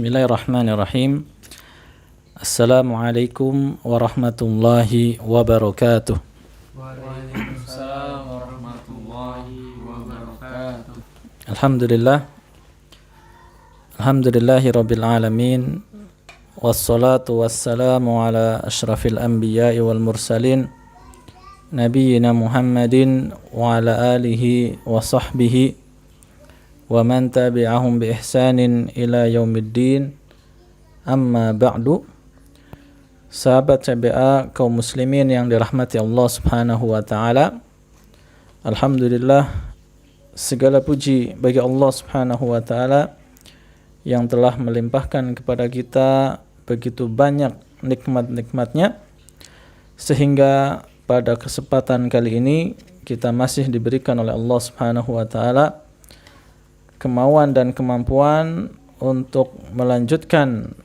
Bismillahirrahmanirrahim. Assalamualaikum warahmatullahi wabarakatuh. Waalaikumsalam warahmatullahi wabarakatuh. Alhamdulillahi rabbil alamin. Wassalatu wassalamu ala ashrafil anbiya'i wal mursalin nabiyyina Muhammadin wa ala alihi wa sahbihi wa man tabi'ahum bi ihsanin ila yaumiddin. Amma ba'du. Sahabat CBA kaum muslimin yang dirahmati Allah Subhanahu wa taala. Alhamdulillah, segala puji bagi Allah Subhanahu wa taala yang telah melimpahkan kepada kita begitu banyak nikmat-nikmatnya, sehingga pada kesempatan kali ini kita masih diberikan oleh Allah Subhanahu wa taala kemauan dan kemampuan untuk melanjutkan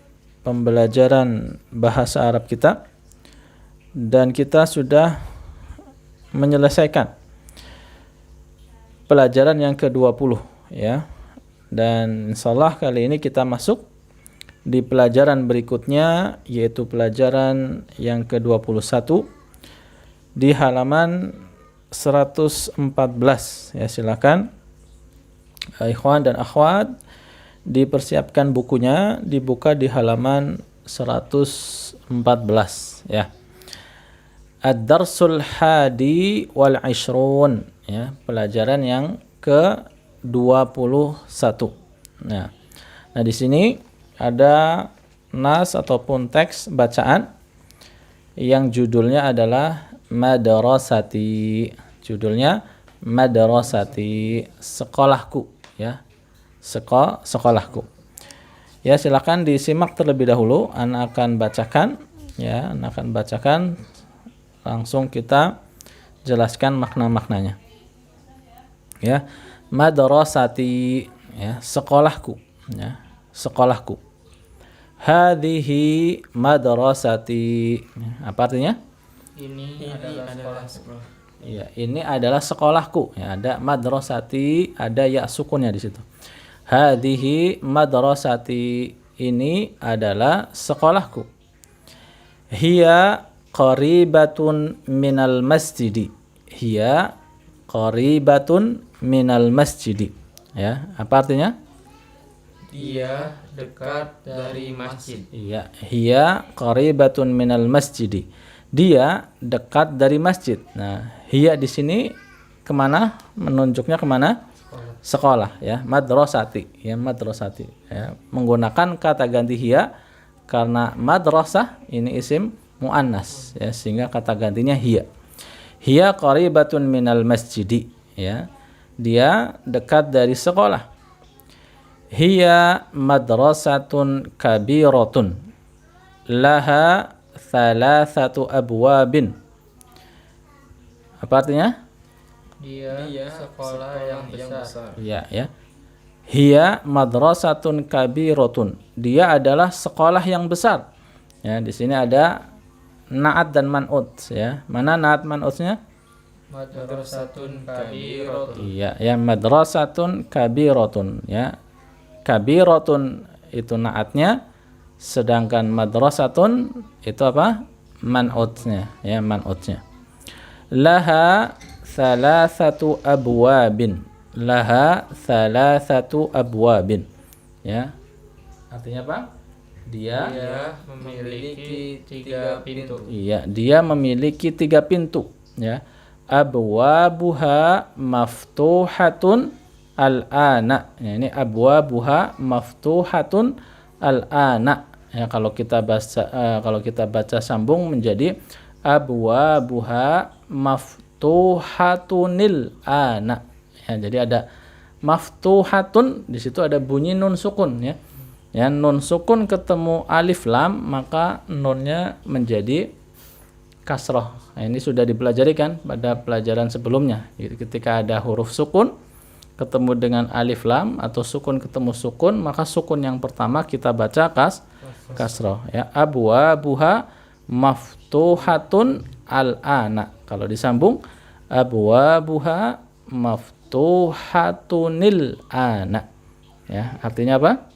pembelajaran bahasa Arab kita, dan kita sudah menyelesaikan pelajaran yang ke-20 ya. Dan insyaallah kali ini kita masuk di pelajaran berikutnya, yaitu pelajaran yang ke-21 di halaman 114 ya. Silakan ikhwan dan akhwat dipersiapkan bukunya, dibuka di halaman 114 ya. Ad-Darsul Hadi wal Ishrun ya, pelajaran yang ke-21. Nah, di sini ada nas ataupun teks bacaan yang judulnya adalah Madrasati. Judulnya Madrasati, sekolahku ya. Sekolahku. Ya, silakan disimak terlebih dahulu. Ana akan bacakan ya, langsung kita jelaskan makna-maknanya. Ya, madrasati ya, sekolahku ya, sekolahku. Hadhihi madrasati. Apa artinya? Ini adalah sekolah. Ya, ini adalah sekolahku. Ya, ada madrasati, ada ya sukunnya di situ. Hadhihi madrasati, ini adalah sekolahku. Hiya qaribatun minal masjidi. Hiya qaribatun minal masjidi. Ya, apa artinya? Dia dekat dari masjid. Iya, hiya qaribatun minal masjidi. Dia dekat dari masjid. Nah, hiya di sini kemana? Menunjuknya kemana? Sekolah ya, madrasati ya, madrasati ya. Menggunakan kata ganti hiya karena madrasah ini isim muannas ya, sehingga kata gantinya hiya. Hiya qaribatun minal masjidi ya. Dia dekat dari sekolah. Hiya madrasatun kabiratun laha thalathatu abwabin. Apa artinya? Dia sekolah yang besar. Iya ya. Hiya madrasatun kabiratun. Dia adalah sekolah yang besar. Ya, di sini ada na'at dan man'ut ya. Mana na'at man'utnya? Madrasatun kabiratun. Iya ya, madrasatun kabiratun ya. Kabiratun itu na'atnya, sedangkan madrasatun itu apa? Man'utnya ya, man'utnya. Laha thalathatu abwabin. Laha thalathatu abwabin. Ya. Artinya apa? Dia memiliki 3 pintu. Iya, dia memiliki 3 pintu ya. Abwabuha maftuhatun al-ana. Ya, ini abwabuha maftuhatun al-ana. Ya, kalau kita baca sambung menjadi abwabuha maftuhatunil ana. Ya, jadi ada maftuhatun, di situ ada bunyi nun sukun ya. Ya, nun sukun ketemu alif lam, maka nunnya menjadi kasroh. Nah, ini sudah dipelajari kan pada pelajaran sebelumnya. Ketika ada huruf sukun ketemu dengan alif lam atau sukun ketemu sukun, maka sukun yang pertama kita baca kasroh ya. Abwabuha maftuhatun al-ana. Kalau disambung abwabuha maftuhatunil ana. Ya, artinya apa?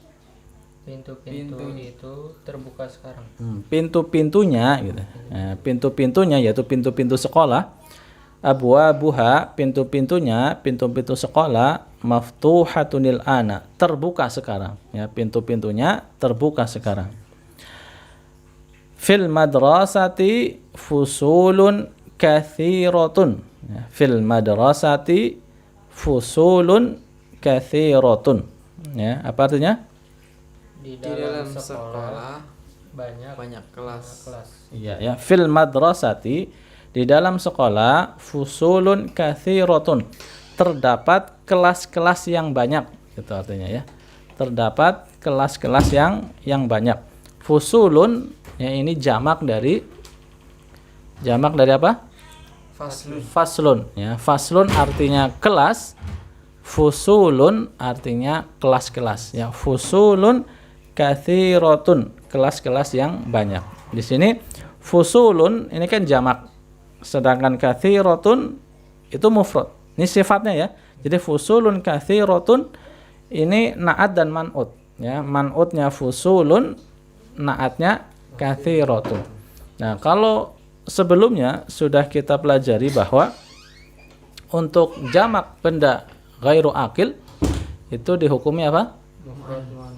Pintu-pintu itu terbuka sekarang. Pintu-pintunya gitu. Nah, pintu-pintunya yaitu pintu-pintu sekolah. Abwabuha, pintu-pintunya, pintu-pintu sekolah, maftuhatunil ana, terbuka sekarang. Ya, pintu-pintunya terbuka sekarang. Fil madrasati fusulun kathiratun. Ya, fil madrasati fusulun kathiratun. Ya, apa artinya? Di dalam sekolah banyak kelas. Iya, ya, fil madrasati, di dalam sekolah, fusulun kathiratun, terdapat kelas-kelas yang banyak, itu artinya ya. Terdapat kelas-kelas yang banyak. Fusulun, ya, ini jamak dari apa? Faslun, ya. Faslun artinya kelas, fusulun artinya kelas-kelas, ya. Fusulun kathiratun, kelas-kelas yang banyak. Di sini fusulun ini kan jamak, sedangkan kathiratun itu mufrad. Ini sifatnya ya. Jadi fusulun kathiratun ini naat dan man'ut, ya. Man'utnya fusulun, naatnya kathiratun. Nah, kalau sebelumnya sudah kita pelajari bahwa untuk jamak benda ghairu akil itu dihukumi apa?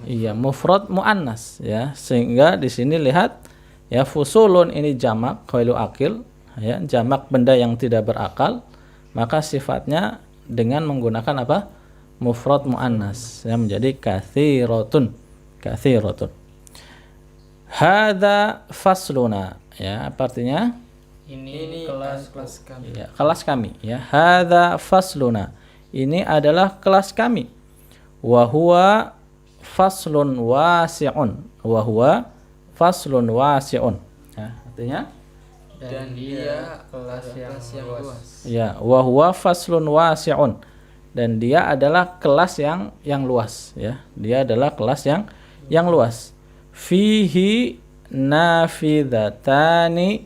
Iya, mufrad muannas, ya. Sehingga di sini lihat ya, fusulun ini jamak ghairu akil, ya, jamak benda yang tidak berakal, maka sifatnya dengan menggunakan apa? Mufrad muannas, yang menjadi kathiratun. Hadza fasluna, ya, apa artinya? Ini kelas kami. Ya, kelas kami, ya. Hadza fasluna, ini adalah kelas kami. Wa huwa faslun wasi'un. Ya, artinya? Dan dia kelas yang luas. Ya, wa huwa faslun wasi'un. Dan dia adalah kelas yang luas, ya. Dia adalah kelas yang luas. Fihi nafidatani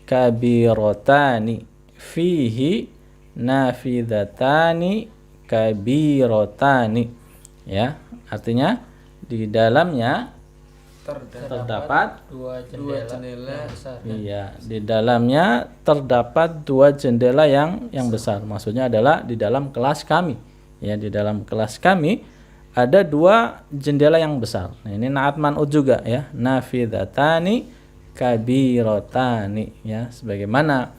kabiratani. Fihi nafidatani kabiratani. Ya, artinya di dalamnya terdapat dua jendela besar. Iya, di dalamnya terdapat dua jendela yang besar. Maksudnya adalah di dalam kelas kami. Ya, di dalam kelas kami ada dua jendela yang besar. Nah, ini naat man'ud juga ya. Nafidatani kabiratani, ya. Sebagaimana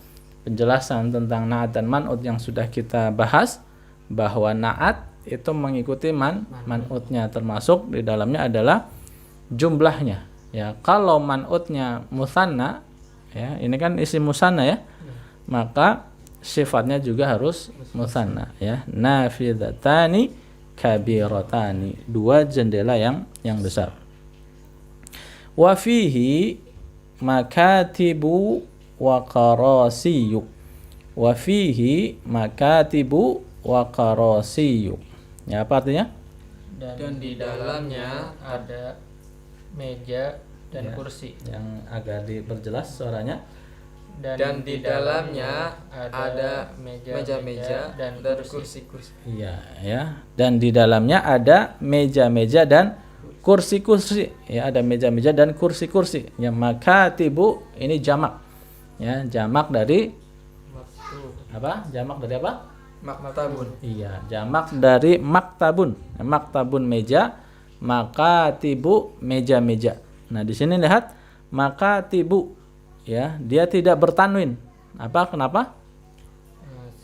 penjelasan tentang naat dan man'ud yang sudah kita bahas, bahwa naat itu mengikuti man'udnya, termasuk di dalamnya adalah jumlahnya, ya. Kalau man'udnya musanna, ya, ini kan isim musanna ya, maka sifatnya juga harus musanna, ya. Nafidatani kabiratani, dua jendela yang besar. Wa fihi makatibu wa qarasiyu. Wa fihi makatibu wa qarasiyu. Ya, apa artinya? Dan di dalamnya ada meja dan Ya, kursi. yang agak diperjelas suaranya. Dan di dalamnya ada meja-meja dan kursi-kursi. Iya, ya. Dan di dalamnya ada meja-meja dan kursi-kursi. Ya, ada meja-meja dan kursi-kursi. Ya, makatibu ini jamak. Ya, jamak dari apa? Jamak dari apa? Maktabun. Iya, jamak dari maktabun. Maktabun meja, makatibu meja-meja. Nah, di sini lihat makatibu, ya, dia tidak bertanwin. Apa? Kenapa?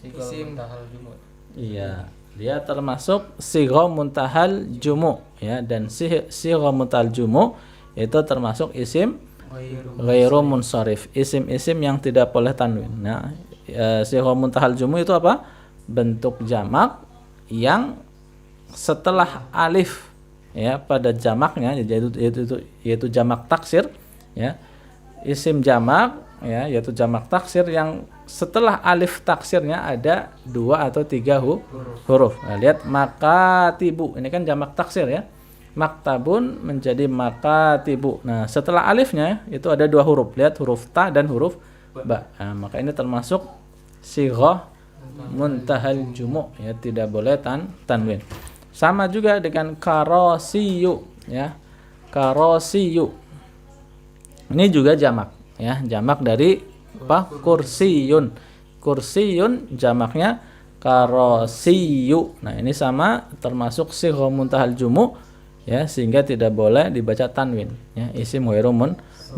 Isim muntahal jumu. Iya, dia termasuk sigha muntahal jumu, ya, dan sigha muntahal jumu itu termasuk isim ghairu munsharif, isim-isim yang tidak boleh tanwin. Nah, sigha muntahal jumu itu apa? Bentuk jamak yang setelah alif, ya, pada jamaknya, yaitu jamak taksir, ya. Isim jamak, ya, yaitu jamak taksir yang setelah alif taksirnya ada 2 atau 3 huruf. Nah, lihat makatibu, ini kan jamak taksir ya. Maktabun menjadi makatibu. Nah, setelah alifnya itu ada 2 huruf. Lihat huruf ta dan huruf ba. Nah, maka ini termasuk sighah muntahal jumu, ya, tidak boleh tanwin. Sama juga dengan karasiyu, ya. karasiyu. Ini juga jamak ya, jamak dari apa? Kursiyun. Kursiyun jamaknya karasiyu. Nah, ini sama termasuk sigha muntahal jumu ya, sehingga tidak boleh dibaca tanwin ya, isim ghairu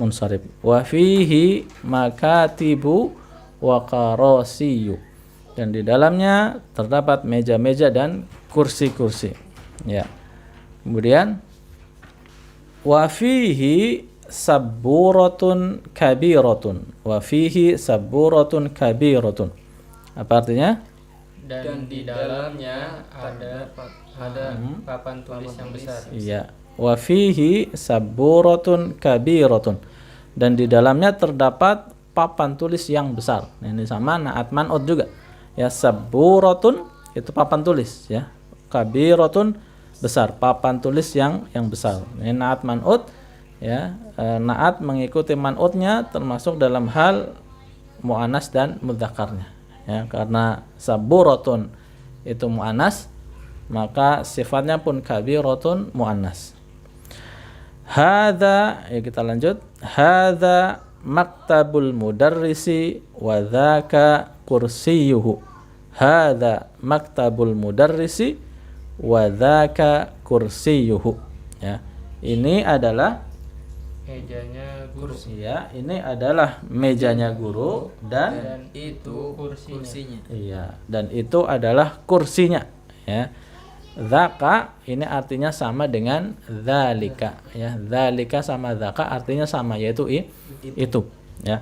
munsharif. Wa fihi makatibu wa karasiyu. Dan di dalamnya terdapat meja-meja dan kursi-kursi ya. Kemudian wa fihi sabburatun kabiratun. Wa fihi sabburatun kabiratun. Apa artinya? Dan di dalamnya ada papan tulis yang besar. Iya. Wa fihi sabburatun kabiratun. Dan di dalamnya terdapat papan tulis yang besar. Nah, ini sama naat man'ut juga. Ya, sabburatun itu papan tulis ya. Kabiratun besar, papan tulis yang besar. Ini naat man'ut ya. Naat mengikuti man'utnya termasuk dalam hal mu'anas dan mudzakarnya ya, karena sabburatun itu mu'anas, maka sifatnya pun kabiratun mu'annas. Hadza, ya kita lanjut. Hadza maktabul mudarrisi wa dzaka kursiyuhu. Hadza maktabul mudarrisi wa dzaka kursiyuhu. Ya. Ini adalah mejanya guru. Ya, ini adalah mejanya guru dan itu kursinya. Iya, dan itu adalah kursinya ya. Dzaka ini artinya sama dengan dzalika ya. Dzalika sama dzaka artinya sama, yaitu itu ya.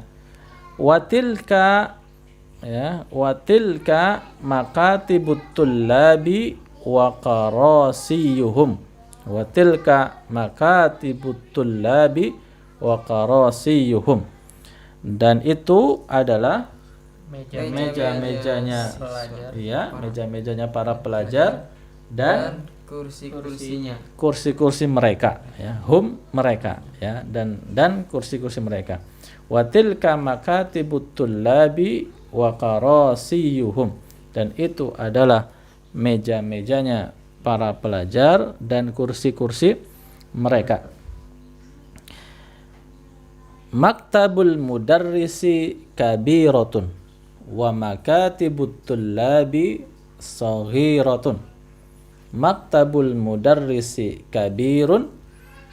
Watilka ya, watilka makatibut tullabi wa qarasiyuhum. Watilka makatibut tullabi wa qarasiyuhum. Dan itu adalah meja-mejanya ya, meja-mejanya para pelajar dan kursi-kursi mereka ya, hum mereka ya, dan kursi-kursi mereka. Watilka makatibut tullabi wa qarasiyuhum. Dan itu adalah meja-mejanya para pelajar dan kursi-kursi mereka. Maktabul mudarrisi kabiratun wa makatibut tullabi saghiratun. Maktabul mudarrisi kabirun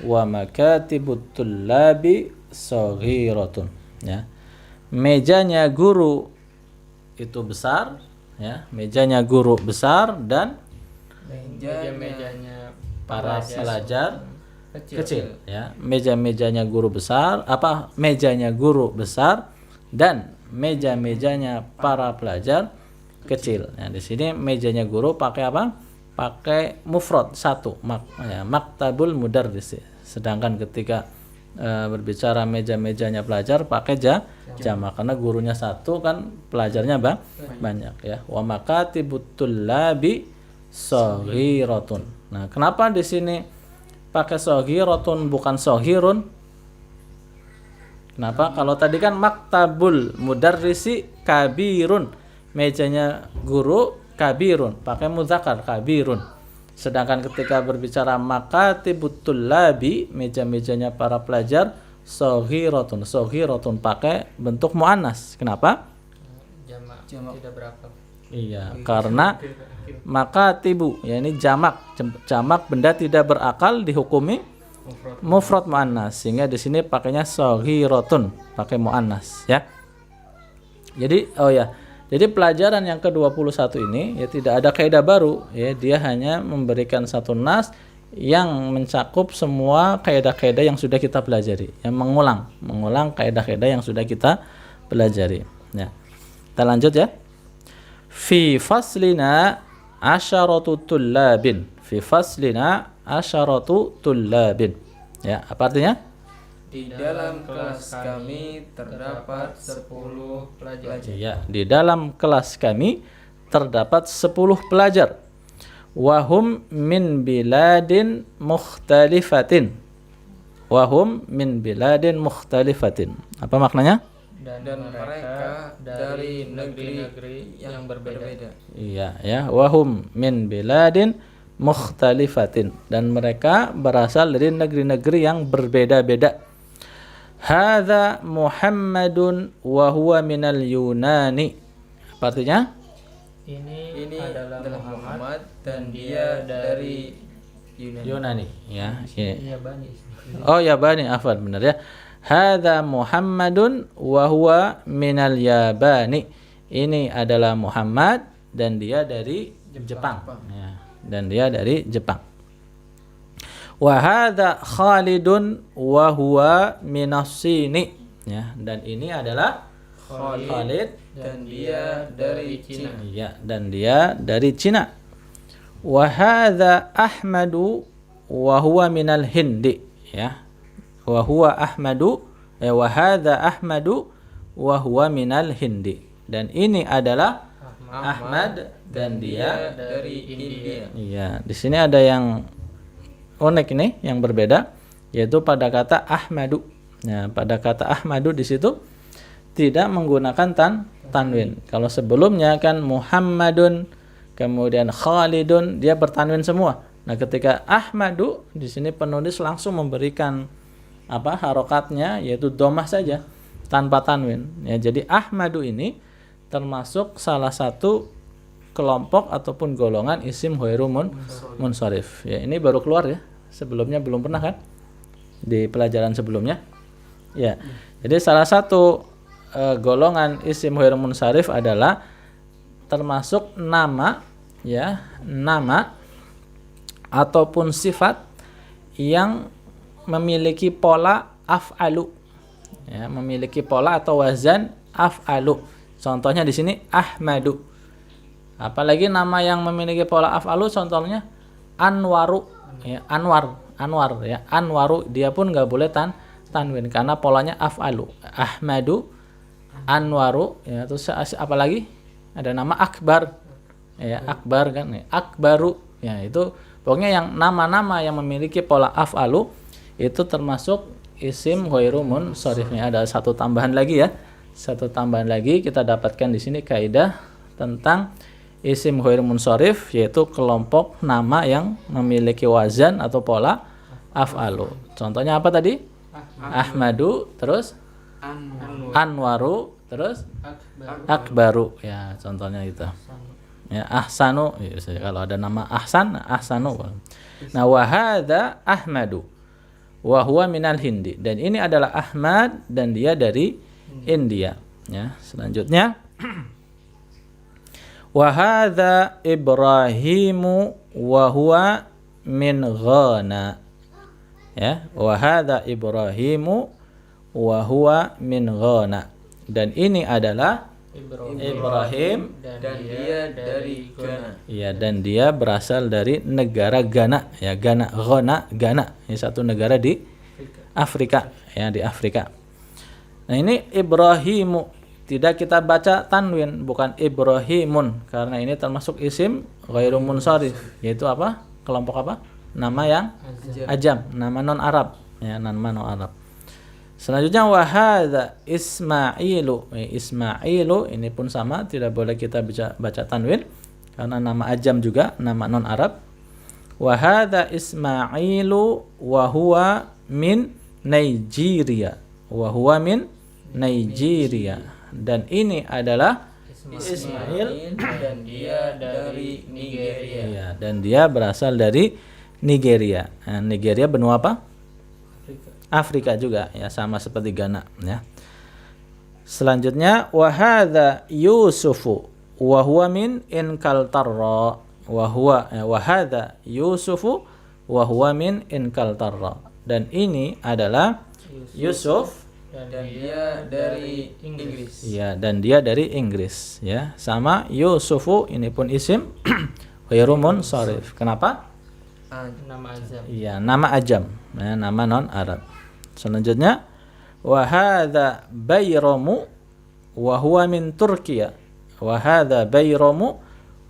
wa makatibut tullabi saghiratun ya. Mejanya guru itu besar ya, mejanya guru besar dan meja-mejanya para pelajar kecil ya. Meja-mejanya guru besar, apa? Mejanya guru besar dan meja-mejanya para pelajar kecil. Nah, di sini mejanya guru pakai apa? Pakai mufrad satu, maktabul mudarris. Sedangkan ketika berbicara meja-mejanya pelajar pakai jamak, karena gurunya satu kan pelajarnya banyak ya. Wa makatibut tullabi saghiratun. Nah, kenapa di sini pakai saghiratun bukan saghirun? Kenapa? Kalau tadi kan maktabul mudarrisi kabirun, mejanya guru kabirun, pakai muzakkar kabirun. Sedangkan ketika berbicara makatibut tullabi, meja-mejanya para pelajar, saghiratun, saghiratun pakai bentuk muannas. Kenapa? Jamak tidak berakal. Iya, karena makatibu, ya ini jamak benda tidak berakal dihukumi mufrad muannas, sehingga di sini pakainya saghiratun, pakai muannas ya. Jadi pelajaran yang ke-21 ini ya tidak ada kaidah baru ya, dia hanya memberikan satu nas yang mencakup semua kaidah-kaidah yang sudah kita pelajari, yang mengulang kaidah-kaidah yang sudah kita pelajari ya. Kita lanjut ya. Fi faslina asyaratu tullabin. Fi faslina asyaratu tullabin. Ya, apa artinya? Di dalam kelas kami terdapat 10 pelajar. Ya, di dalam kelas kami terdapat 10 pelajar. Wahum min biladin mukhtalifatin. Wahum min biladin mukhtalifatin. Apa maknanya? Dan mereka dari negeri-negeri yang berbeda. Iya, ya. Wahum min biladin mukhtalifatin, dan mereka berasal dari negeri-negeri yang berbeda-beda. Hadza Muhammadun wa huwa minal Yunani. Apa artinya? Ini adalah Muhammad dan dia dari Yunani, ya. Yabani. Oh, Yabani, afwan, benar ya. Hadza Muhammadun wa huwa minal Yabani. Ini adalah Muhammad dan dia dari Jepang. Ya, dan dia dari Jepang. Wa hadza Khalidun wa huwa minas Sini. Ya, dan ini adalah Khalid dan dia dari Cina. Ya, dan dia dari Cina. Wa hadza Ahmadu wa huwa minal Hindi. Ya. Wa huwa Ahmadu, wa hadza Ahmadu wa huwa minal Hindi. Dan ini adalah Ahmad dan dia dari India. Iya, di sini ada yang unik ini, yang berbeda, yaitu pada kata Ahmadu. Nah, pada kata Ahmadu di situ tidak menggunakan tanwin. Kalau sebelumnya kan Muhammadun, kemudian Khalidun, dia bertanwin semua. Nah, ketika Ahmadu di sini penulis langsung memberikan harokatnya, yaitu dhammah saja tanpa tanwin. Ya, jadi Ahmadu ini termasuk salah satu kelompok ataupun golongan isim ghairu munsharif. Ya, ini baru keluar ya. Sebelumnya belum pernah kan? Di pelajaran sebelumnya. Ya. Jadi salah satu golongan isim ghairu munsharif adalah termasuk nama, ya, nama ataupun sifat yang memiliki pola af'alu. Ya, memiliki pola atau wazan af'alu. Contohnya di sini Ahmadu. Apalagi nama yang memiliki pola af'alu, contohnya Anwaru, ya, Anwar ya, Anwaru, dia pun nggak boleh tanwin karena polanya af'alu. Ahmadu, Anwaru, ya, terus apalagi ada nama Akbar, ya, Akbar kan, ya, Akbaru, ya, itu pokoknya yang nama-nama yang memiliki pola af'alu itu termasuk isim ghairu munsharifnya. Ada satu tambahan lagi ya, kita dapatkan di sini kaidah tentang isim ghairu munsharif, yaitu kelompok nama yang memiliki wazan atau pola af'alu. Contohnya apa tadi? Ahmadu, terus Anwaru, terus Akbaru. Ya, contohnya itu. Ya, Ahsanu, ya, kalau ada nama Ahsan, Ahsanu. Nah, wa hadza Ahmadu wa huwa minal Hindi. Dan ini adalah Ahmad dan dia dari India. Ya, selanjutnya wa hadza Ibrahimu wa huwa min Ghana. Ya, wa hadza Ibrahimu wa huwa min Ghana. Dan ini adalah Ibrahim dan dia dari Ghana. Ya, dan dia berasal dari negara Ghana. Ya, Ghana. Ini satu negara di Afrika, ya, di Afrika. Nah, ini Ibrahimu tidak kita baca tanwin, bukan Ibrahimun, karena ini termasuk isim ghairu munsharif, yaitu apa? Kelompok apa? Nama yang ajam, nama non Arab, ya, nama non Arab. Selanjutnya wa hadza Ismailu. Ismailu ini pun sama, tidak boleh kita baca tanwin karena nama ajam juga, nama non Arab. Wa hadza Ismailu wa huwa min Nigeria. Wa huwa min Nigeria. Dan ini adalah Ismail dan dia dari Nigeria. Ya, dan dia berasal dari Nigeria. Nah, Nigeria benua apa? Afrika juga, ya, sama seperti Ghana, ya. Selanjutnya wa hadza Yusufu wa huwa min Inkaltarra. Wa hadza Yusufu wa huwa min Inkaltarra. Dan ini adalah Yusuf dan dia dari Inggris. Ya, dan dia dari Inggris, ya. Sama Yusufu ini pun isim ghairu munsharif. Kenapa? Nama ajam. Iya, nama ajam, ya, nama non Arab. Selanjutnya wa hadza Bayramu wa huwa min Turkiya. Wa hadza Bayramu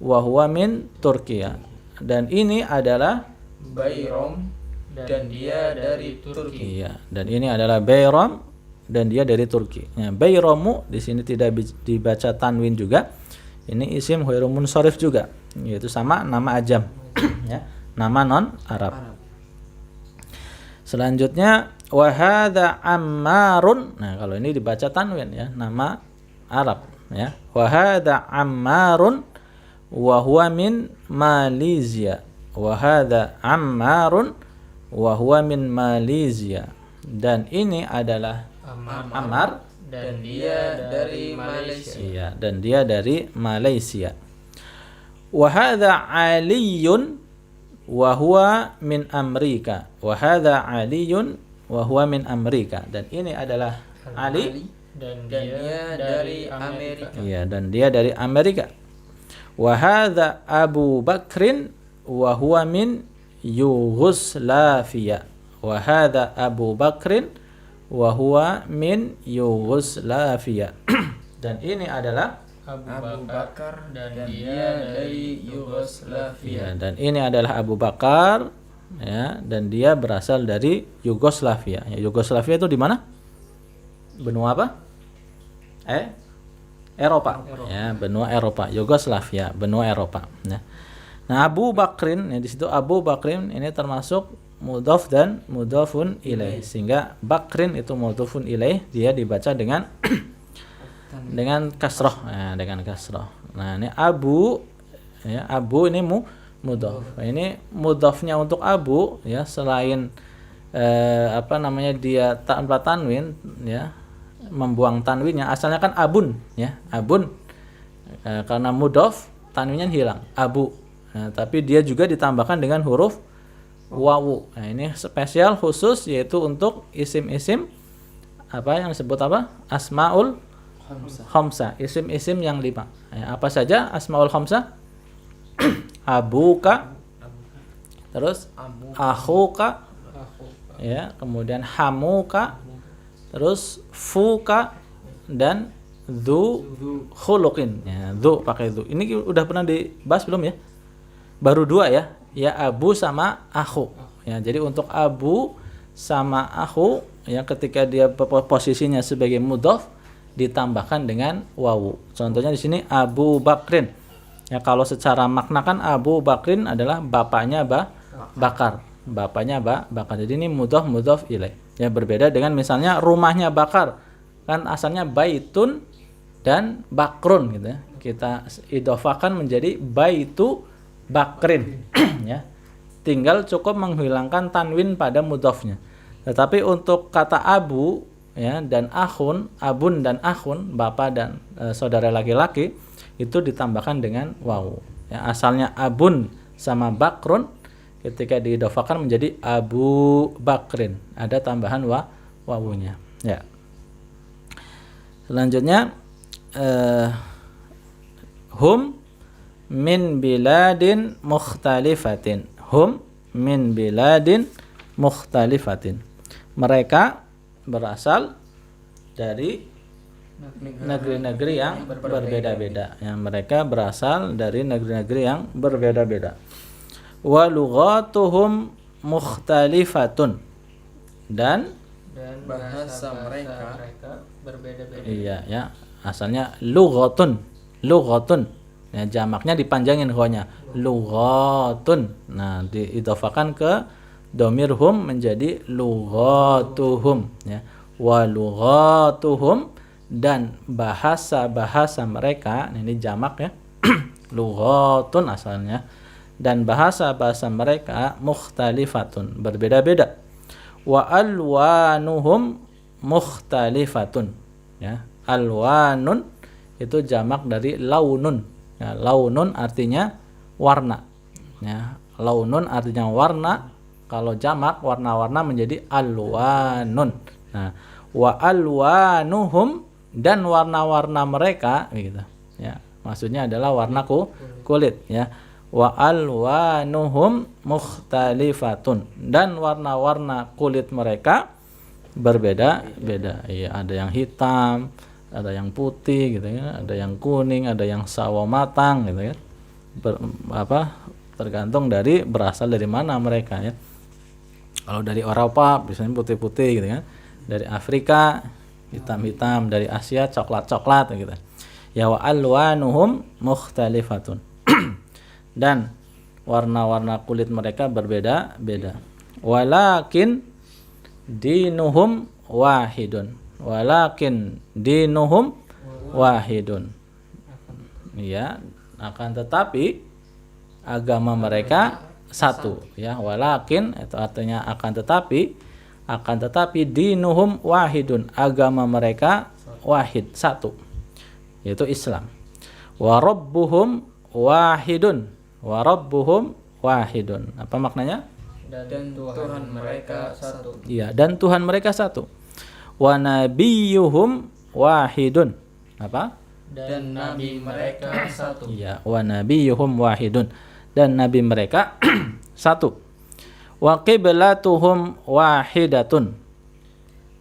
wa huwa min Turkiya. Dan ini adalah Bayram dan dia dari Turki. Iya, dan ini adalah Bayram dan dia dari Turki. Ya, Bayramu di sini tidak dibaca tanwin juga. Ini isim ghairu munsharif juga, yaitu sama nama ajam. Ya, nama non Arab. Selanjutnya wa hadza Ammarun. Nah, kalau ini dibaca tanwin ya, nama Arab ya. Wa hadza Ammarun wa huwa min Malaysia. Wa hadza Ammarun wa huwa min Malaysia. Dan ini adalah Ammar dan dia dari Malaysia. Iya, dan dia dari Malaysia. Wa hadza Aliyun wa huwa min Amerika. Wa hadza Aliyun wa huwa min Amerika. Dan ini adalah Ali Dan dia dari Amerika. Iya, dan dia dari Amerika. Wa hadza Abu Bakrin wa huwa min Yugoslavia. Wa hadza Abu Bakrin wa huwa min Yugoslavia. Dan ini adalah Abu Bakar dan dia dari ya, Yugoslavia. dan ini adalah Abu Bakar ya, dan dia berasal dari Yugoslavia. Ya, Yugoslavia itu di mana? Benua apa? Eropa. Ya, benua Eropa. Yugoslavia, benua Eropa. Ya. Nah, Abu Bakrin, ya, di situ Abu Bakrin ini termasuk mudhaf dan mudhafun ilaih. Sehingga Bakrin itu mudhafun ilaih, dia dibaca dengan dengan kasroh, ya, dengan kasroh. Nah, ini Abu, ya, Abu ini mudhaf. Ini mudhafnya untuk Abu, ya, selain dia tanpa tanwin, ya, membuang tanwinnya. Asalnya kan abun, ya, abun. Karena mudhaf tanwinnya hilang, Abu. Nah, tapi dia juga ditambahkan dengan huruf wawu. Nah, ini spesial khusus yaitu untuk isim-isim apa yang disebut apa? Asmaul khamsah, isim-isim yang 5. Ya, apa saja asmaul khamsah? Abuka, terus akhuka, ya, kemudian hamuka, terus fuka, dan dzu khuluqin. Ya, dzu pakai dzu. Ini udah pernah dibahas belum ya? Baru 2 ya. Ya, abu sama akhu. Ya, jadi untuk abu sama akhu, ya, ketika dia posisinya sebagai mudhaf ditambahkan dengan wawu. Contohnya di sini Abu Bakrin. Ya, kalau secara makna kan Abu Bakrin adalah bapaknya Bakar. Bapaknya Bakar. Jadi ini mudhaf ilaih. Ya, berbeda dengan misalnya rumahnya Bakar. Kan asalnya baitun dan bakrun gitu ya. Kita idhofakan menjadi baitu Bakrin. Ya. Tinggal cukup menghilangkan tanwin pada mudhafnya. Tetapi untuk kata abu, ya, dan akhun, abun dan akhun, bapak dan saudara laki-laki, itu ditambahkan dengan wawu. Ya, asalnya abun sama bakrun, ketika diidhofakan menjadi Abu Bakrin, ada tambahan wawunya. Ya. Selanjutnya hum min biladin mukhtalifatin. Hum min biladin mukhtalifatin. Mereka berasal dari negeri-negeri yang berbeda-beda. Ya, mereka berasal dari negeri-negeri yang berbeda-beda. Wa lughatuhum mukhtalifatun. Dan bahasa mereka berbeda-beda. Iya, ya. Asalnya lughatun. Lughatun. Ya, jamaknya dipanjangin hanya lughatun. Nah, diidhofakan ke dhamir hum menjadi lughatuhum, ya. Wa lughatuhum, dan bahasa-bahasa mereka, ini jamak ya. Lughatun asalnya, dan bahasa-bahasa mereka mukhtalifatun, berbeda-beda. Wa alwanuhum mukhtalifatun, ya. Alwanun itu jamak dari launun. Ya, launun artinya warna. Ya, launun artinya warna. Kalau jamak warna-warna menjadi alwanun. Nah, wa alwanuhum, dan warna-warna mereka gitu. Ya, maksudnya adalah warna kulit, ya. Wa alwanuhum mukhtalifatun, dan warna-warna kulit mereka berbeda-beda. Ya, ada yang hitam, ada yang putih gitu ya, ada yang kuning, ada yang sawo matang gitu ya. Tergantung dari berasal dari mana mereka ya. Kalau dari Eropa biasanya putih-putih gitu kan. Dari Afrika hitam-hitam, dari Asia coklat-coklat gitu. Ya, wa alwanuhum mukhtalifatun. Dan warna-warna kulit mereka berbeda-beda. Walakin dinuhum wahidun. Walakin dinuhum wahidun. Ya, akan tetapi agama mereka satu, ya. Walakin itu artinya akan tetapi dinuhum wahidun, agama mereka wahid, satu, yaitu Islam. Wa rabbuhum wahidun. Wa rabbuhum wahidun. Apa maknanya? Dan Tuhan mereka satu. Iya, dan Tuhan mereka satu. Wa nabiyyuhum wahidun. Apa? Dan nabi mereka satu. Iya, wa nabiyyuhum wahidun. Dan nabi mereka satu. Wa qiblatuhum wahidatun.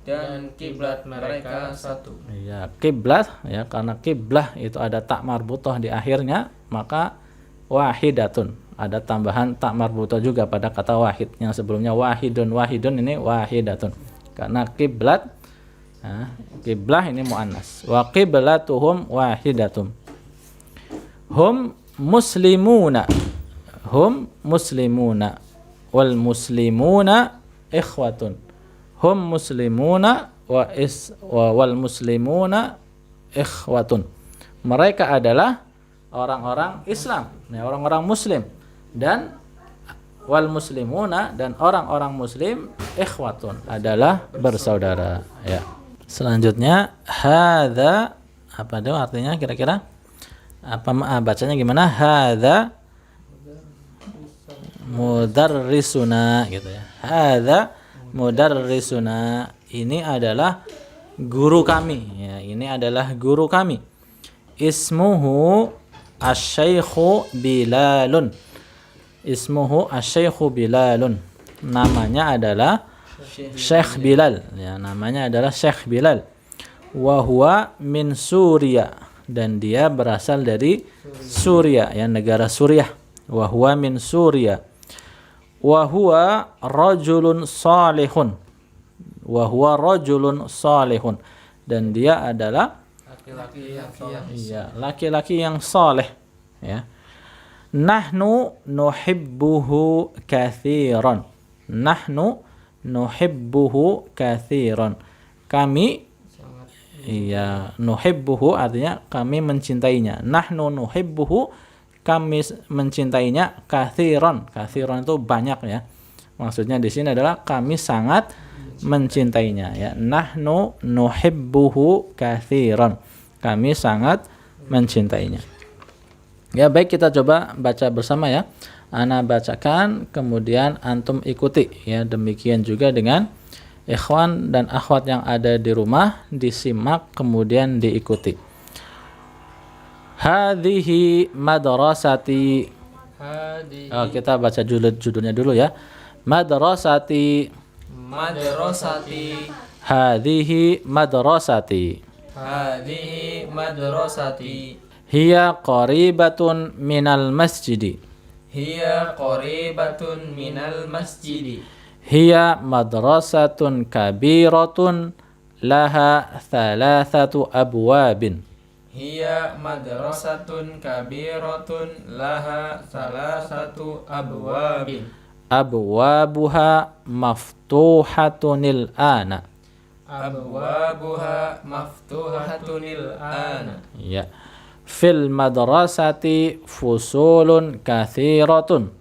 Dan kiblat mereka satu. Ya, kiblat, ya, karena kiblah itu ada tak marbutah di akhirnya, maka wahidatun, ada tambahan tak marbutah juga pada kata wahid. Yang sebelumnya wahidun, ini wahidatun. Karena kiblat, nah, kiblah ini muannas. Wa qiblatuhum wahidatun. Hum muslimuna. Hum muslimuna. Wal muslimuna ikhwatun. Hum muslimuna wal muslimuna ikhwatun. Mereka adalah orang-orang Islam, ya, orang-orang Muslim, dan wal muslimuna, dan orang-orang Muslim ikhwatun, adalah bersaudara. Ya. Selanjutnya hadza, apa itu artinya kira-kira? Apa bacanya gimana? Hadza mudarrisuna, gitu ya. Hadza mudarrisuna, ini adalah guru kami, ya, ini adalah guru kami. Ismuhu asy-syaikhu Bilalun. Ismuhu asy-syaikhu Bilalun. Namanya adalah Syekh Bilal, ya, namanya adalah Syekh Bilal. Wa huwa min Suriah, dan dia berasal dari Suriah, ya, negara Suriah. Wa huwa min Suriah. Wa huwa rajulun salihun. Wa huwa rajulun salihun, dan dia adalah laki-laki yang saleh, ya. Nahnu nuhibbuhu katsiran. Nahnu nuhibbuhu katsiran. Kami, iya, nuhibbuhu artinya kami mencintainya. Nahnu nuhibbuhu, kami mencintainya, katsiran. Katsiran itu banyak, ya. Maksudnya di sini adalah kami sangat mencintainya, ya. Nahnu nuhibbuhu katsiran. Kami sangat mencintainya. Ya, baik, kita coba baca bersama, ya. Ana bacakan, kemudian antum ikuti, ya. Demikian juga dengan ikhwan dan akhwat yang ada di rumah, disimak kemudian diikuti. Hadhihi madrasati. Oh, kita baca judulnya dulu, ya. Madrasati. Madrasati. Hadhihi madrasati. Hadhihi madrasati. Hiya qaribatun minal masjidi. Hiya qaribatun minal masjidi. Hiya madrasatun kabiratun laha thalathatu abwabin. Hiya madrasatun kabiratun laha thalathatu abwabin. Abwabuha maftuhatunil ana. Abwabuha maftuhatunil ana. Ya. Fil madrasati fusulun kathiratun.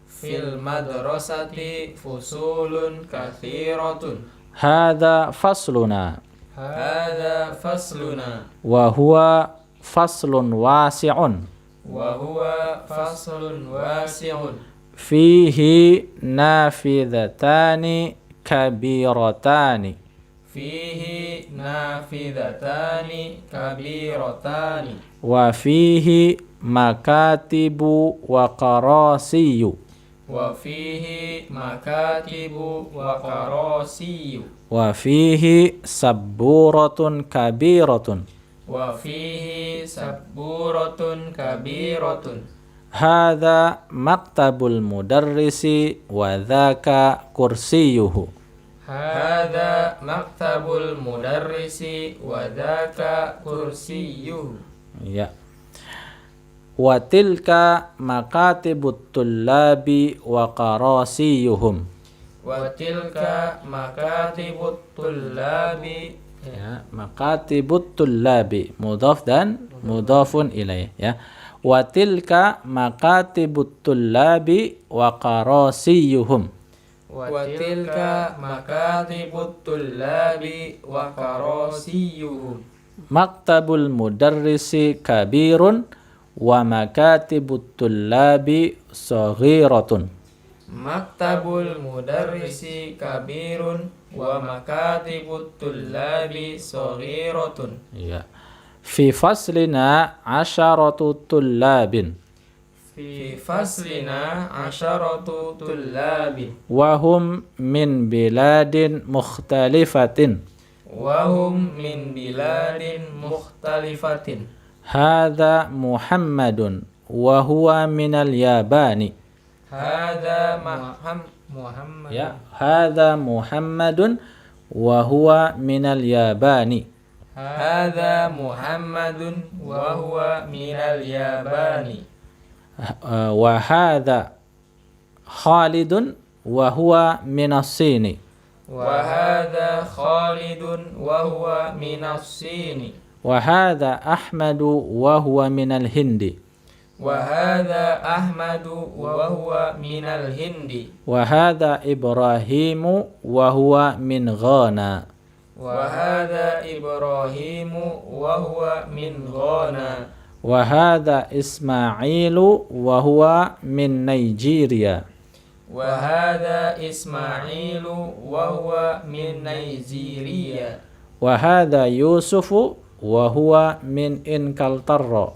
Fil madrasati fusulun kathiratun. Hadza fasluna. Hadza fasluna. Wa huwa faslun wasi'un. Wa huwa faslun wasi'un. Fihi nafidhatani kabiratani. Fihi nafidhatani kabiratani. Wa fihi makatibu wa qarasiyu. Wa fihi makatibu wa qarasiyu. Wa fihi sabburatun kabiratun. Wa fihi sabburatun kabiratun. Hadza maktabul mudarrisi wa dzaka kursiyuhu. Hadza maktabul mudarrisi wa dzaka kursiyuhu. Ya. wa tilka makatibut tullabi wa qarasiyuhum. Wa tilka makatibut tullabi. Ya, makatibut tullabi mudhaf dan mudhafun ilaih ya. Wa tilka makatibut tullabi wa qarasiyuhum. Wa tilka makatibut tullabi wa qarasiyuhum. Maktabul mudarrisi kabirun wa makatibut tullabi saghiratun. Maktabul mudarrisi kabirun wa makatibut tullabi saghiratun. Ya. Fi faslina 'asharatu tullabin Fi faslina 'asharatu tullabin wa hum min biladin mukhtalifatin. wa hum min biladin mukhtalifatin. Hadza Muhammadun wa huwa minal Yabani. Hadza Muhammad. Ya, hadza Muhammadun wa huwa minal Yabani. Hadza Muhammadun wa huwa minal Yabani. Wa hadza Khalidun wa huwa minas Sini. Wa hadza Khalidun wa huwa minas Sini. Wa hadza Ahmadu wa huwa minal Hindi. Wa hadza Ahmadu wa huwa minal Hindi. Wa hadza Ibrahimu wa huwa min Ghana. Wa hadza Ibrahimu wa huwa min Ghana. Wa hadza Ismailu wa huwa min Nigeria. Wa hadza Ismailu wa huwa min Nigeria. Wa hadza Yusufu wa huwa min Inkaltarra.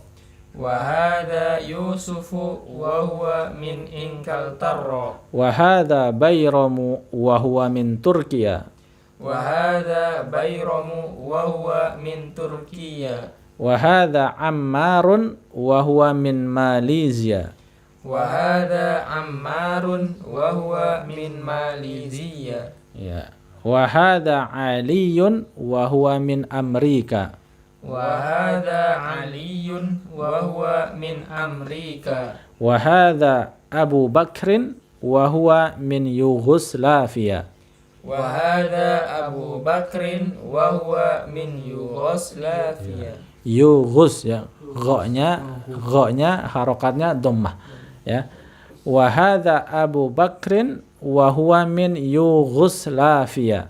Wa hadza Yusufu wa huwa min Inkaltarra. Wa hadza Bayramu wa huwa min Turkiya. Wa hadza Bayramu wa huwa min Turkiya. Wa hadza Ammarun wa huwa min Malaysia. Wa hadza Ammarun wa huwa min Malaysia. Ya. Wa hadza Aliyun wa huwa min Amerika. Wa hadza Aliyun wa huwa min Amerika. Wa hadza Abu Bakrin wa huwa min Yugoslavia. Wa hadza Abu Bakrin wa huwa min Yugoslavia. Yughus ya, gha-nya harokatnya dhammah ya. Wa hadza Abu Bakrin wa huwa min Yugoslavia.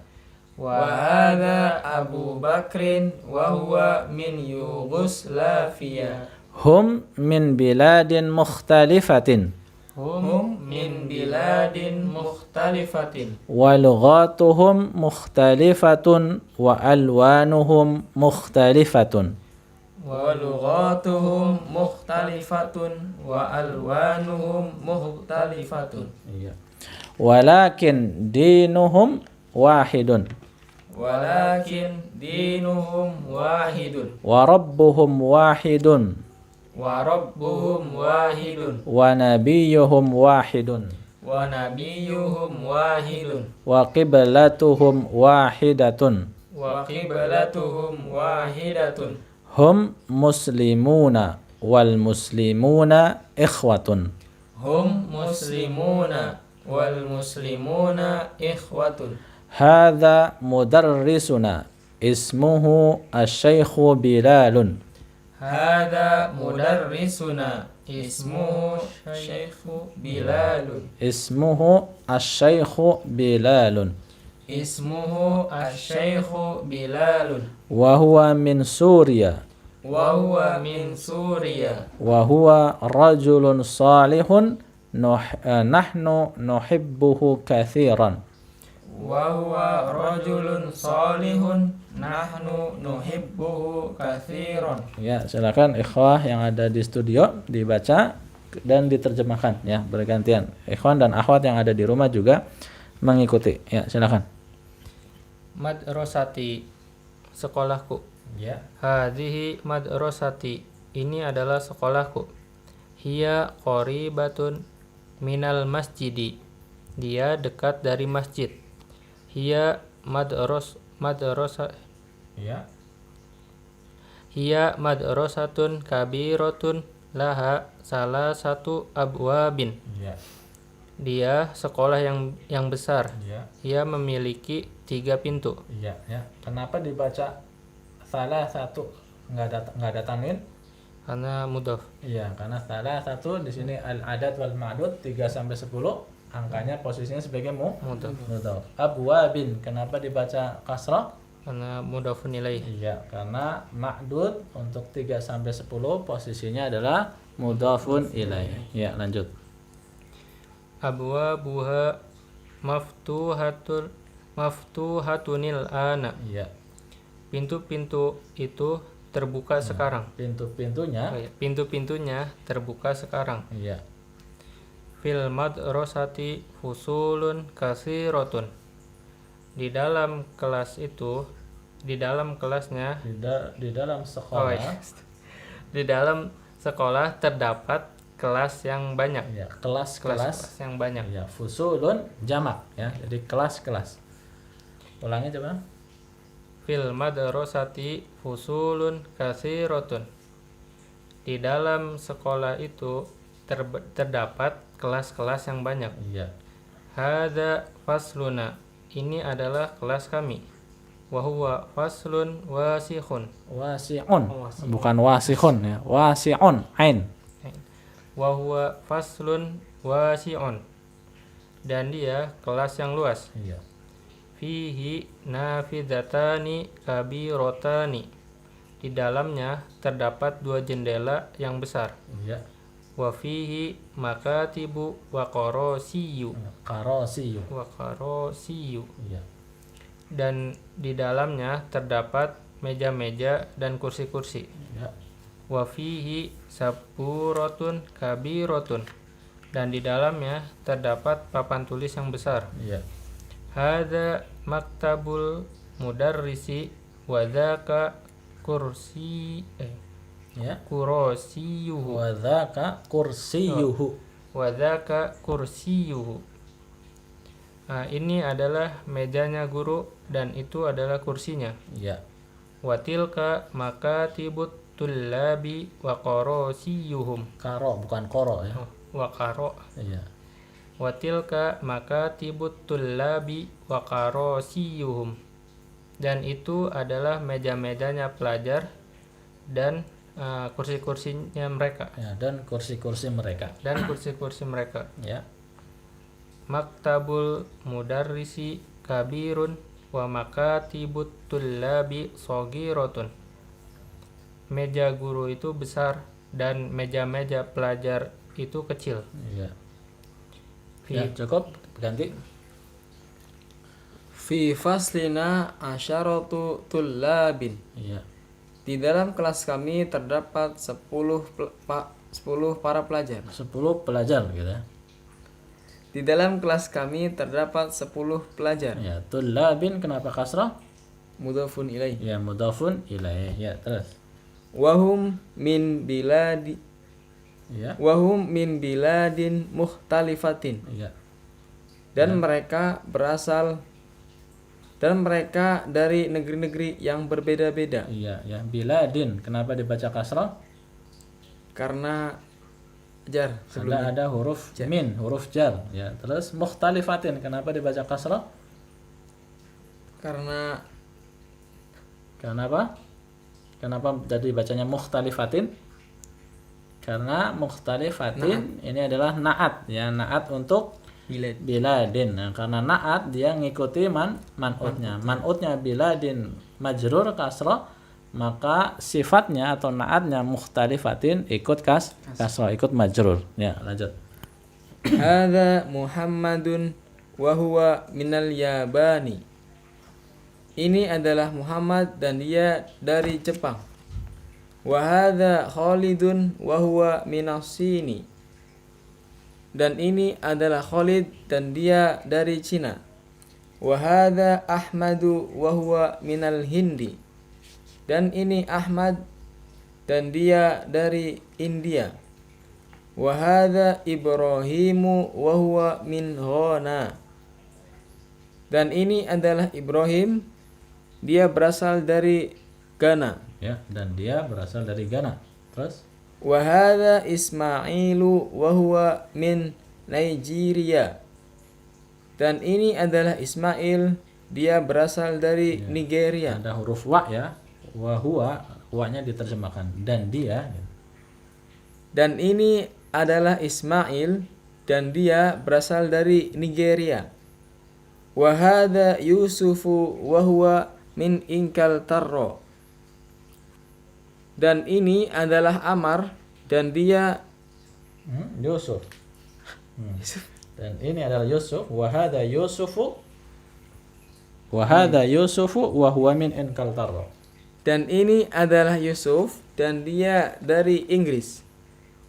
Wa hadza Abu Bakrin wa huwa min Yugoslavia. Hum min biladin mukhtalifatin. Hum min biladin mukhtalifatin. Wa lughatuhum mukhtalifatun wa alwanuhum mukhtalifatun. Wa lughatuhum mukhtalifatun wa alwanuhum mukhtalifatun. Walakin dinuhum wahidun. Walakin dinuhum wahidun. Wa rabbuhum wahidun. Wa rabbuhum wahidun. Wa nabiyyuhum wahidun. Wa nabiyyuhum wahidun. Wa qiblatuhum wahidatun. Wa qiblatuhum wahidatun. Hum muslimuna wal muslimuna ikhwatun. Hum muslimuna wal muslimuna ikhwatun. Hadza mudarrisuna ismuhu asy-syaikhu Bilalun. Hadza mudarrisuna ismuhu Syaikhu Bilalun. Ismuhu asy-syaikhu Bilalun. Ismuhu asy-syaikhu Bilalun. Wa huwa min Suriya. Wa huwa min Suriya. Wa huwa rajulun salihun nahnu nuhibbuhu katsiran. Wa huwa rajulun salihun nahnu nuhibbuhu katsiran. Ya, silakan ikhwah yang ada di studio dibaca dan diterjemahkan ya, bergantian. Ikhwan dan akhwat yang ada di rumah juga mengikuti. Ya, silakan. Madrasati, sekolahku. Ya. Hadhihi madrasati, ini adalah sekolahku. Hiya qaribatun minal masjidi, dia dekat dari masjid. Hiya Ya. Hiya madrasatun kabiratun laha salah satu abwabin. Ya. Dia sekolah yang besar. Ya. Ia memiliki 3 pintu. Iya, ya. Kenapa dibaca salah satu nggak ada tanwin? Karena mudhaf. Iya, karena salah satu di sini al-adad wal ma'dud 3 sampai 10 angkanya posisinya sebagai Mudhaf. mudhaf. Abwabin, kenapa dibaca kasrah? Karena mudhafun ilaih. Iya, karena ma'dud untuk 3 sampai 10 posisinya adalah mudhafun ilaih. Ya, lanjut. Abwabuha maftuhatunil ana. Iya. Pintu-pintu itu terbuka sekarang. Pintu-pintunya. Oh, iya. Pintu-pintunya terbuka sekarang. Iya. Fil madrasati fusulun katsiratun. Di dalam kelas itu, di dalam kelasnya, Di dalam sekolah. di dalam sekolah terdapat kelas yang banyak. Ya, kelas-kelas yang banyak. ya, fusulun jamak ya. Jadi kelas-kelas. Ulangi coba. Fil madrasati fusulun katsiratun. Di dalam sekolah itu terdapat kelas-kelas yang banyak. Iya. Hadza fasluna. Ini adalah kelas kami. Wa huwa faslun wasikhun. Wasi'un. Bukan wasihun ya. Wasi'un ain. Wa huwa faslun wasi'un. Dan dia kelas yang luas. Iya. Fihi nafidzatani kabirotani. Di dalamnya terdapat 2 jendela yang besar. Iya. Wa fihi makatibu wa qarasiyu. Qarasiyu. Iya. Iya. Dan di dalamnya terdapat meja-meja dan kursi-kursi. Iya. Wa fihi saburatun kabirotun. Dan di dalamnya terdapat papan tulis yang besar. Iya. Hadza maktabul mudarrisi wa dzaka Ya. kurosiyuhu. Wa dzaka kursiyuhu. Wa dzaka kursiyuhu. Nah, ini adalah mejanya guru dan itu adalah kursinya. Iya. Wa tilka makatibut tullabi wa qarasiyuhum. Karo bukan koro ya. Wa qaro. Iya. Wa tilka makatibut tullabi wa qarasiyuhum. Dan itu adalah meja-mejanya pelajar dan kursi-kursinya mereka. Ya, dan kursi-kursi mereka. Ya. Maktabul mudarrisi kabirun wa makatibut tullabi shaghiratun. Meja guru itu besar dan meja-meja pelajar itu kecil. Iya. Ya, cukup ganti. Fi faslina asyaratu tullabin. Iya. Di dalam kelas kami terdapat 10 para pelajar. 10 pelajar gitu ya. Di dalam kelas kami terdapat 10 pelajar. Ya, tullabin kenapa kasrah? Mudhafun ilaih. Ya, mudhafun ilaih. Ya, terus. Wahum min biladi. Ya. Wahum min biladin mukhtalifatin. Iya. Dan mereka dari negeri-negeri yang berbeda-beda. Iya, ya. Biladin kenapa dibaca kasrah? Karena jar sebelumnya. Ada huruf min, huruf jar. Ya, terus mukhtalifatin kenapa dibaca kasrah? Karena apa? Kenapa jadi bacanya mukhtalifatin? Karena mukhtalifatin ini adalah naat ya, naat untuk biladin. Nah, karena naat dia ngikuti man'utnya. Man'utnya biladin majrur kasrah, maka sifatnya atau naatnya mukhtalifatin ikut kasrah, ikut majrur. Ya, lanjut. Hadza Muhammadun wa huwa minal Yabani. Ini adalah Muhammad dan dia dari Jepang. Wa hadza Khalidun wa huwa minas Sini. Dan ini adalah Khalid dan dia dari Cina. Wa hadza Ahmadu wa huwa minal Hindi. Dan ini Ahmad dan dia dari India. Wa hadza Ibrahimu wa huwa min Ghana. Dan ini adalah Ibrahim, dia berasal dari Ghana. Ya, dan dia berasal dari Ghana. Terus wa hadza Ismailu wa huwa min Nigeria. Dan ini adalah Ismail, dia berasal dari Nigeria. Ada huruf wa ya. Wa huwa, wa-nya diterjemahkan dan dia. Dan ini adalah Ismail dan dia berasal dari Nigeria. Wa hadza Yusufu wa huwa min Inkaltarro. Dan ini adalah Amar dan dia Yusuf. Dan ini adalah Yusuf. Wa hadza Yusufu. Wa hadza Yusufu wa huwa min Inkaltarro. Dan ini adalah Yusuf dan dia dari Inggris.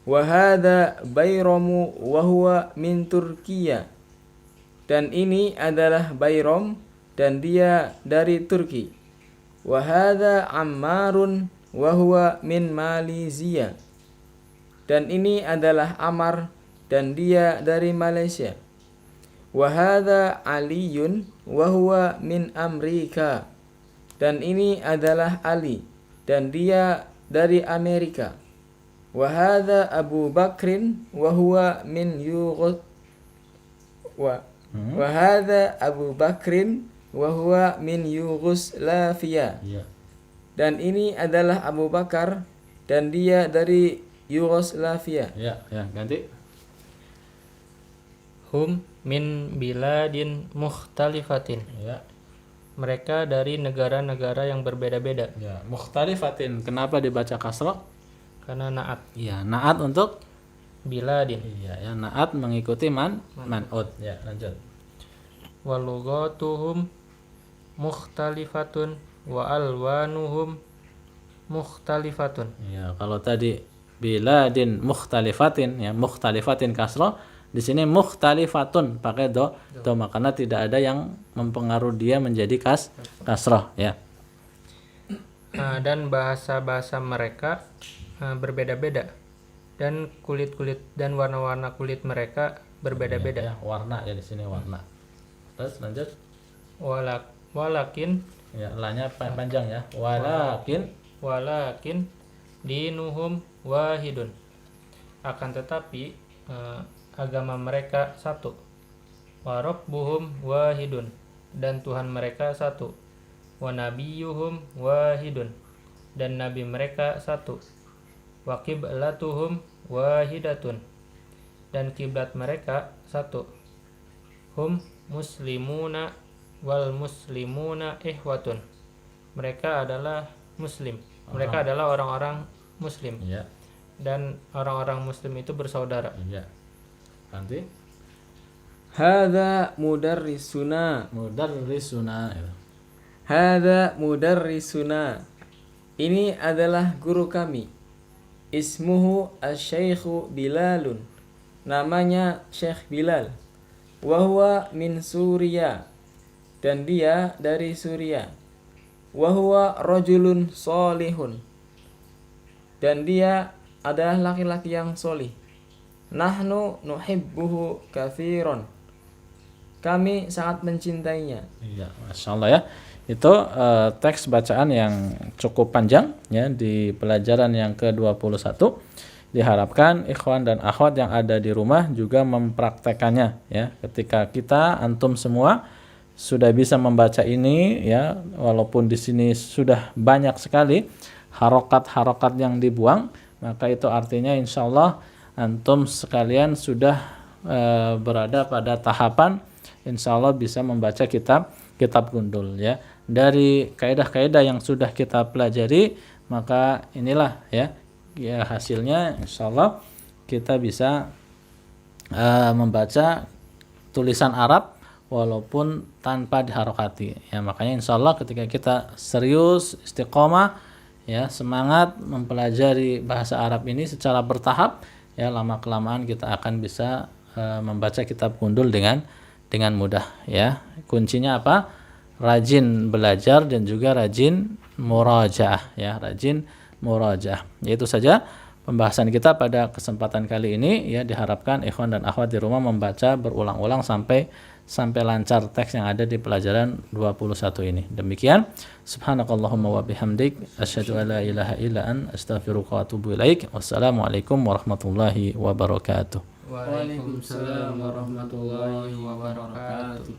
Wa hadza Bayramu wa huwa min Turkiya. Dan ini adalah Bayram dan dia dari Turki. Wa hadza Ammarun wa huwa min Malaysia. Dan ini adalah Amar dan dia dari Malaysia. Wa hadza Aliyun wa huwa min Amerika. Dan ini adalah Ali dan dia dari Amerika. Wa hadza Abu Bakrin wa huwa min wa hadza Abu Bakrin wa huwa min Yugoslavia. Ya. Dan ini adalah Abu Bakar dan dia dari Yugoslavia. Ya, ganti. Hum min biladin mukhtalifatin. Ya. Mereka dari negara-negara yang berbeda-beda. Ya, mukhtalifatin. Kenapa dibaca kasrah? Karena naat Ya, naat untuk biladin. iya ya, naat mengikuti man'ud. Ya, lanjut. Wa lughatuhum mukhtalifatun wa alwanuhum mukhtalifatun. Ya, kalau tadi biladin mukhtalifatin ya, mukhtalifatin kasrah, di sini mukhtalifatun pakai do karena tidak ada yang mempengaruhi dia menjadi kasrah ya. Dan bahasa-bahasa mereka berbeda-beda, dan kulit-kulit dan warna-warna kulit mereka berbeda-beda. Ya, warna ya, di sini warna. Terus lanjut. Walakin Ya, lanya panjang ya. Walakin dinuhum wahidun. Akan tetapi agama mereka satu. Wa rabbuhum wahidun. Dan Tuhan mereka satu. Wa nabiyuhum wahidun. Dan nabi mereka satu. Wa qiblatuhum wahidatun. Dan kiblat mereka satu. Hum muslimuna wal muslimuna ihwatun. Mereka adalah muslim. Mereka adalah orang-orang muslim. ya. Dan orang-orang muslim itu bersaudara. Ya. Nanti Hadza mudarrisuna. mudarrisuna ya. Hadza mudarrisuna. Ini adalah guru kami. Ismuhu asy-syaikhu Bilalun. Namanya Syekh Bilal. Wa huwa min Suriya. Dan dia dari Suriah. Wa huwa rajulun solihun. Dan dia adalah laki-laki yang solih. Nahnu nuhibbuhu katsiran. Kami sangat mencintainya. Iya, Masya Allah ya. Itu teks bacaan yang cukup panjang ya di pelajaran yang ke-21. Diharapkan ikhwan dan akhwat yang ada di rumah juga mempraktekannya ya. Ketika kita antum semua sudah bisa membaca ini ya, walaupun di sini sudah banyak sekali harokat-harokat yang dibuang, maka itu artinya insya Allah antum sekalian sudah berada pada tahapan insya Allah bisa membaca kitab gundul ya. Dari kaidah-kaidah yang sudah kita pelajari, maka inilah ya hasilnya insya Allah kita bisa membaca tulisan Arab walaupun tanpa diharokati ya. Makanya insya Allah ketika kita serius istiqomah ya, semangat mempelajari bahasa Arab ini secara bertahap ya, lama kelamaan kita akan bisa membaca kitab gundul dengan mudah ya. Kuncinya apa? Rajin belajar dan juga rajin murajaah ya, rajin murajaah. Itu saja pembahasan kita pada kesempatan kali ini. Ya, diharapkan ikhwan dan akhwat di rumah membaca berulang-ulang sampai lancar teks yang ada di pelajaran 21 ini. Demikian, subhanakallahumma wa bihamdik asyhadu an la ilaha illa anta astaghfiruka wa atubu ilaik. Wassalamualaikum warahmatullahi wabarakatuh. Waalaikumsalam warahmatullahi wabarakatuh.